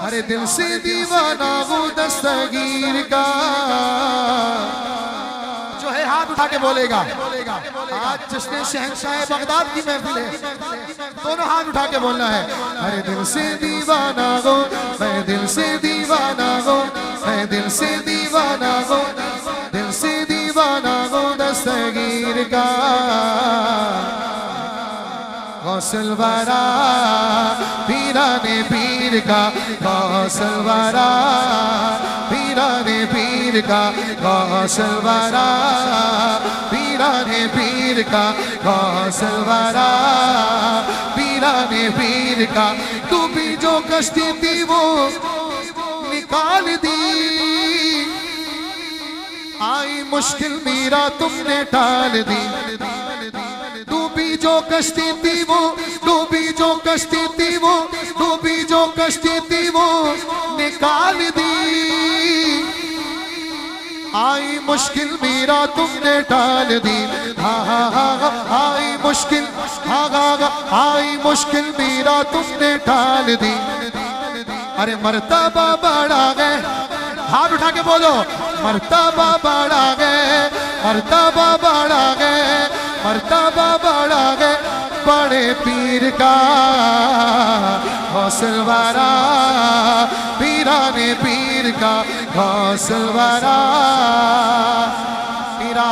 अरे दिल से दीवाना वो दस्तगीर का जो है हाथ उठा के बोलेगा। आज जश्न शहंशाह बगदाद की महफिल है, दोनों हाथ उठा के बोलना है। अरे दिल से दीवाना हो मैं, दिल से दीवाना हो मैं, दिल से दीवाना हो, दिल से दीवाना हो दस्तगीर का। गौसल वारा पीराने पीर का, गौसल वारा पीराने पीर का, गौसल वारा पीराने पीर का, गौसल वारा पीराने पीर का। तू भी जो कश्ती थी वो निकाल दी, आई मुश्किल मेरा तुमने टाल दी। डूबी जो कश्ती थी वो, डूबी जो कश्ती थी वो, डूबी जो कश्ती थी वो निकाल दी, आई मुश्किल मेरा तुमने टाल दी। हा हा हा आई मुश्किल, हा हा हा आई मुश्किल मेरा तुमने टाल दी। अरे मर्तबा बढ़ा गए, हाथ उठा के बोलो, मर्तबा बढ़ा गए, मर्तबा बढ़ा गए, मर्तबा बढ़ा गए बड़े पीर का। गौसल वारा पीराने पीर का, गौसल वारा पीरा